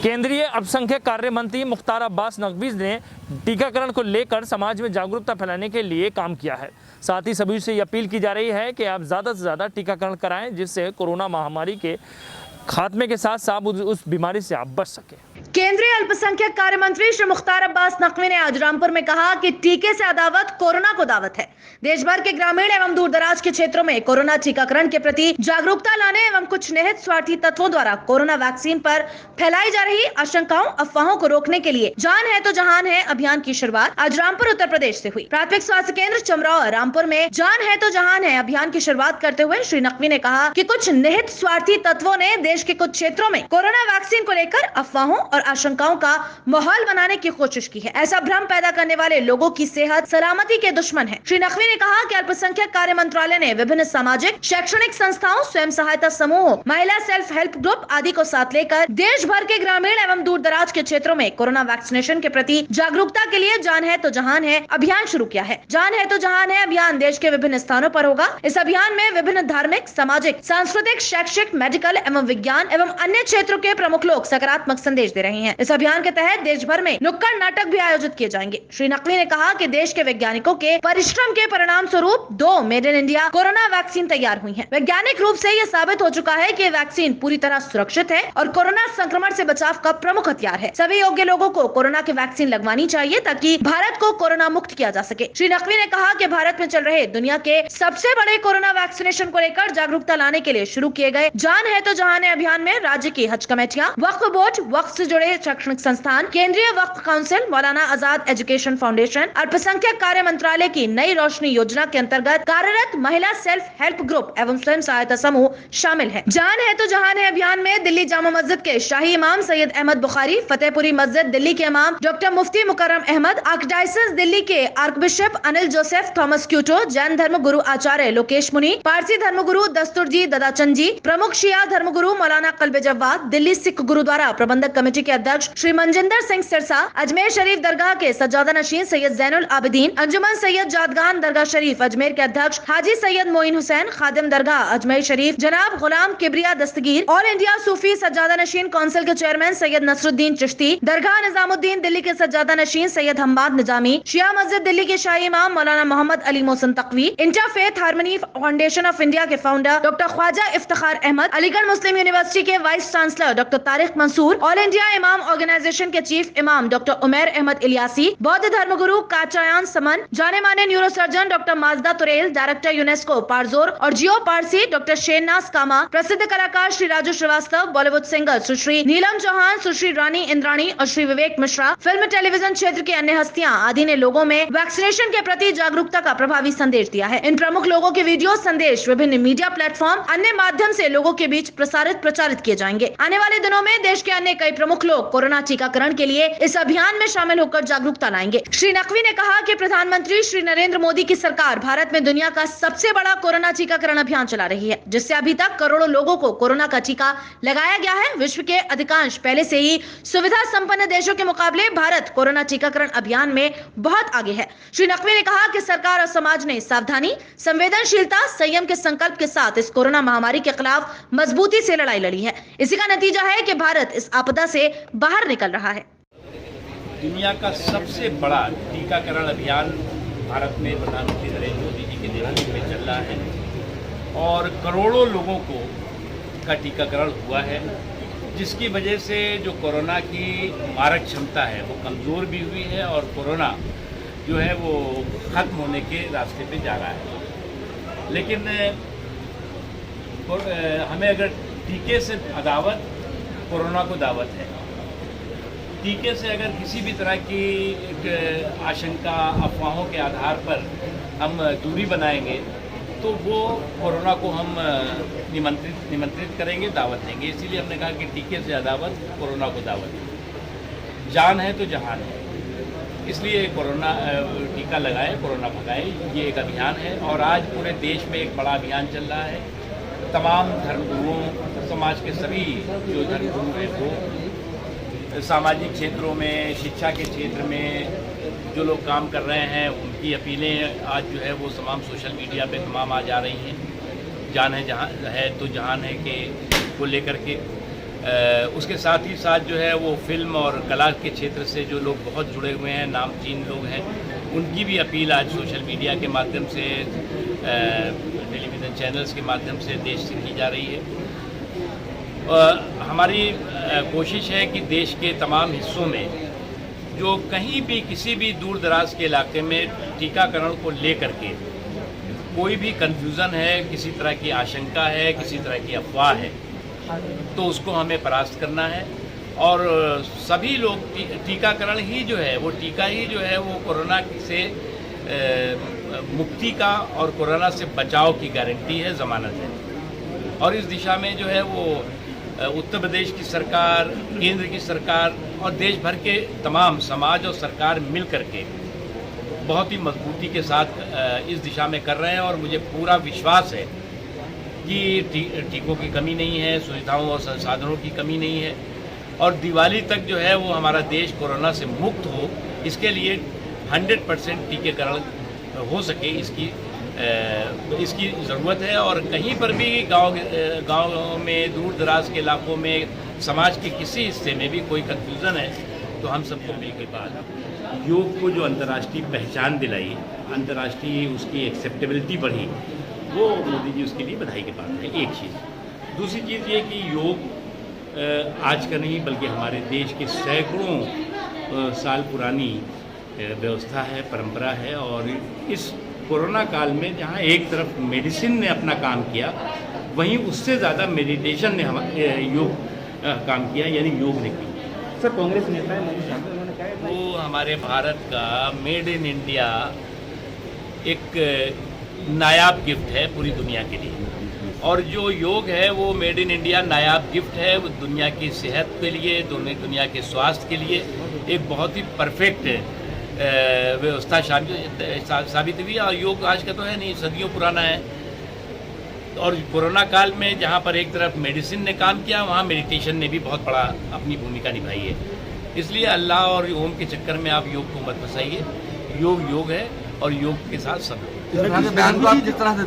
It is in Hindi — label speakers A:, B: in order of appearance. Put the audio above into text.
A: केंद्रीय अल्पसंख्यक कार्य मंत्री मुख्तार अब्बास नकवी ने टीकाकरण को लेकर समाज में जागरूकता फैलाने के लिए काम किया है। साथ ही सभी से ये अपील की जा रही है कि आप ज़्यादा से ज़्यादा टीकाकरण कराएं, जिससे कोरोना महामारी के खात्मे के साथ साथ उस बीमारी से आप बच सकें।
B: केंद्रीय अल्पसंख्यक कार्य मंत्री श्री मुख्तार अब्बास नकवी ने आज रामपुर में कहा कि टीके से अदावत कोरोना को दावत है। देश भर के ग्रामीण एवं दूरदराज के क्षेत्रों में कोरोना टीकाकरण के प्रति जागरूकता लाने एवं कुछ निहित स्वार्थी तत्वों द्वारा कोरोना वैक्सीन पर फैलाई जा रही आशंकाओं अफवाहों को रोकने के लिए जान है तो जहान है अभियान की शुरुआत आज रामपुर उत्तर प्रदेश से हुई। प्राथमिक स्वास्थ्य केंद्र चमराव रामपुर में जान है तो जहान है अभियान की शुरुआत करते हुए श्री नकवी ने कहा कि कुछ निहित स्वार्थी तत्वों ने देश के कुछ क्षेत्रों में कोरोना वैक्सीन को लेकर अफवाहों और आशंकाओं का माहौल बनाने की कोशिश की है। ऐसा भ्रम पैदा करने वाले लोगों की सेहत सलामती के दुश्मन है। श्री नकवी ने कहा कि अल्पसंख्यक कार्य मंत्रालय ने विभिन्न सामाजिक शैक्षणिक संस्थाओं, स्वयं सहायता समूहों, महिला सेल्फ हेल्प ग्रुप आदि को साथ लेकर देश भर के ग्रामीण एवं दूर दराज के क्षेत्रों में कोरोना वैक्सीनेशन के प्रति जागरूकता के लिए जान है तो जहान है अभियान शुरू किया है। जान है तो जहान है अभियान देश के विभिन्न स्थानों पर होगा। इस अभियान में विभिन्न धार्मिक, सामाजिक, सांस्कृतिक, शैक्षिक, मेडिकल एवं विज्ञान एवं अन्य क्षेत्रों के प्रमुख लोग सकारात्मक संदेश दे रहे हैं। इस अभियान के तहत देश भर में नुक्कड़ नाटक भी आयोजित किए जाएंगे। श्री नकवी ने कहा कि देश के वैज्ञानिकों के परिश्रम के परिणाम स्वरूप 2 made in India corona vaccine तैयार हुई है। वैज्ञानिक रूप से यह साबित हो चुका है कि वैक्सीन पूरी तरह सुरक्षित है और कोरोना संक्रमण से बचाव का प्रमुख हथियार है। सभी योग्य लोगों को कोरोना की वैक्सीन लगवानी चाहिए ताकि भारत को कोरोना मुक्त किया जा सके। श्री नकवी ने कहा कि भारत में चल रहे दुनिया के सबसे बड़े कोरोना वैक्सीनेशन को लेकर जागरूकता लाने के लिए शुरू किए गए जान है तो जहान है अभियान में राज्य की हज कमेटियां, वक्फ बोर्ड, वक्फ से जुड़े शैक्षणिक संस्थान, केंद्रीय वक्फ council, Maulana Azad education foundation, अल्पसंख्यक कार्य मंत्रालय की नई रोशनी योजना के अंतर्गत कार्यरत महिला सेल्फ हेल्प ग्रुप एवं स्वयं सहायता समूह शामिल है। जान है तो जहान है अभियान में दिल्ली जामा मस्जिद के शाही इमाम सैयद अहमद बुखारी, फतेहपुरी मस्जिद दिल्ली के इमाम डॉक्टर मुफ्ती मुकर्रम अहमद, आर्कडायसिस दिल्ली के archbishop Anil Joseph Thomas Quito, Jain धर्म गुरु आचार्य लोकेश मुनि, पारसी धर्म गुरु दस्तुरजी ददाचंद जी, प्रमुख शिया धर्म गुरु मौलाना कल्बे जव्वाद, दिल्ली सिख गुरुद्वारा प्रबंधक कमेटी के अध्यक्ष श्री मनजिंदर सिंह सिरसा, अजमेर शरीफ दरगाह के सज्जादा नशीन सैयद जैनुल आबिदीन, अंजुमन सैयद जादगान दरगाह शरीफ अजमेर के अध्यक्ष हाजी सैयद मोइन हुसैन, खादिम दरगाह अजमेर शरीफ जनाब गुलाम किबरिया दस्तगीर, ऑल इंडिया सूफी सज्जादा नशीन काउंसिल के चेयरमैन सैयद नसरुद्दीन चिश्ती, दरगाह निजामुद्दीन दिल्ली के सज्जादा नशीन सैयद हम्माद निजामी, शिया मस्जिद दिल्ली के शाही इमाम मौलाना Mohammad Ali Mohsin Taqvi, interfaith harmony foundation of India के founder doctor Khwaja Iftikhar Ahmed, Aligarh Muslim university के vice chancellor doctor Tariq Mansoor, all India imam organisation के chief imam doctor Umer Ahmed Ilyasi, बौद्ध धर्मगुरु काचायान समन, जाने माने neurosurgeon doctor Majda Turel, director UNESCO Parzor और जियो पारसी डॉक्टर शेरनाज कामा, प्रसिद्ध कलाकार श्री राजू श्रीवास्तव, बॉलीवुड सिंगर सुश्री नीलम चौहान, सुश्री रानी इंद्राणी और श्री विवेक मिश्रा, फिल्म टेलीविजन क्षेत्र की अन्य हस्तियां आदि ने लोगों में वैक्सीनेशन के प्रति जागरूकता का प्रभावी संदेश दिया है। इन प्रमुख लोगों के वीडियो संदेश विभिन्न मीडिया प्लेटफॉर्म अन्य माध्यम से लोगों के बीच प्रचारित किए जाएंगे। आने वाले दिनों में देश के अन्य कई प्रमुख लोग कोरोना टीकाकरण के लिए इस अभियान में शामिल होकर जागरूकता लाएंगे। श्री नकवी ने कहा कि प्रधानमंत्री श्री नरेंद्र मोदी की सरकार भारत में दुनिया का सबसे बड़ा कोरोना टीकाकरण अभियान चला रही है, जिससे अभी तक करोड़ों लोगों को कोरोना का टीका लगाया गया है। विश्व के अधिकांश पहले से ही सुविधा संपन्न देशों के मुकाबले भारत कोरोना टीकाकरण अभियान में बहुत आगे है। श्री नकवी ने कहा कि सरकार और समाज ने सावधानी, संवेदनशीलता, संयम के संकल्प के साथ इस कोरोना महामारी के खिलाफ मजबूती से लड़ाई लड़ी है। इसी का नतीजा है कि भारत इस आपदा से बाहर निकल रहा है।
C: दुनिया का सबसे बड़ा टीकाकरण अभियान भारत में प्रधानमंत्री नरेंद्र मोदी जी के नेतृत्व में चल रहा है और करोड़ों लोगों का टीकाकरण हुआ है, जिसकी वजह से जो कोरोना की मारक क्षमता है वो कमज़ोर भी हुई है और कोरोना जो है वो ख़त्म होने के रास्ते पे जा रहा है। लेकिन हमें अगर टीके से अदावत कोरोना को दावत है, टीके से अगर किसी भी तरह की आशंका अफवाहों के आधार पर हम दूरी बनाएंगे तो वो कोरोना को हम निमंत्रित करेंगे, दावत देंगे। इसीलिए हमने कहा कि टीके से अदावत कोरोना को दावत, जान है तो जहान है। इसलिए कोरोना टीका लगाएं, कोरोना भगाएं, ये एक अभियान है और आज पूरे देश में एक बड़ा अभियान चल रहा है। तमाम धर्मगुरुओं, समाज के सभी जो धर्मगुरु हैं वो सामाजिक क्षेत्रों में, शिक्षा के क्षेत्र में जो लोग काम कर रहे हैं उनकी अपीलें आज जो है वो तमाम सोशल मीडिया पे तमाम आ जा रही हैं। जान है जहाँ है तो जहान है के को लेकर के उसके साथ ही साथ जो है वो फिल्म और कला के क्षेत्र से जो लोग बहुत जुड़े हुए हैं, नामचीन लोग हैं, उनकी भी अपील आज सोशल मीडिया के माध्यम से, टेलीविज़न चैनल्स के माध्यम से देश से की जा रही है। हमारी कोशिश है कि देश के तमाम हिस्सों में जो कहीं भी किसी भी दूर दराज के इलाके में टीकाकरण को लेकर के कोई भी कन्फ्यूज़न है, किसी तरह की आशंका है, किसी तरह की अफवाह है, तो उसको हमें परास्त करना है। और सभी लोग टीकाकरण ही जो है वो टीका ही जो है वो कोरोना से मुक्ति का और कोरोना से बचाव की गारंटी है, ज़मानत है। और इस दिशा में जो है वो उत्तर प्रदेश की सरकार, केंद्र की सरकार और देश भर के तमाम समाज और सरकार मिल कर के बहुत ही मजबूती के साथ इस दिशा में कर रहे हैं। और मुझे पूरा विश्वास है कि टीकों की कमी नहीं है, सुविधाओं और संसाधनों की कमी नहीं है, और दिवाली तक जो है वो हमारा देश कोरोना से मुक्त हो, इसके लिए 100% टीकाकरण हो सके, इसकी ज़रूरत है। और कहीं पर भी गाँव में, दूर दराज के इलाकों में, समाज के किसी हिस्से में भी कोई कन्फ्यूज़न है तो हम सबको मिलकर बात, योग को जो अंतर्राष्ट्रीय पहचान दिलाई, अंतर्राष्ट्रीय उसकी एक्सेप्टेबिलिटी बढ़ी, वो मोदी जी उसके लिए बधाई के पात्र है, एक चीज़। दूसरी चीज़ ये कि योग आज का नहीं बल्कि हमारे देश की सैकड़ों साल पुरानी व्यवस्था है, परंपरा है। और इस कोरोना काल में जहाँ एक तरफ मेडिसिन ने अपना काम किया, वहीं उससे ज़्यादा मेडिटेशन ने योग काम किया, यानी योग ने किया।
D: सर, कांग्रेस नेता है मोदी साहब, उन्होंने कहा है
C: वो हमारे भारत का मेड इन इंडिया एक नायाब गिफ्ट है पूरी दुनिया के लिए। और जो योग है वो made in India Nayab gift है, वो दुनिया की सेहत के लिए, दुनिया के स्वास्थ्य के लिए एक बहुत ही परफेक्ट व्यवस्था साबित हुई। और योग आज का तो है नहीं, सदियों पुराना है। और कोरोना काल में जहाँ पर एक तरफ मेडिसिन ने काम किया, वहाँ मेडिटेशन ने भी बहुत बड़ा अपनी भूमिका निभाई है। इसलिए अल्लाह और ओम के चक्कर में आप योग को मत फंसाइए। योग योग है और योग के साथ सब।
D: जिस तरह से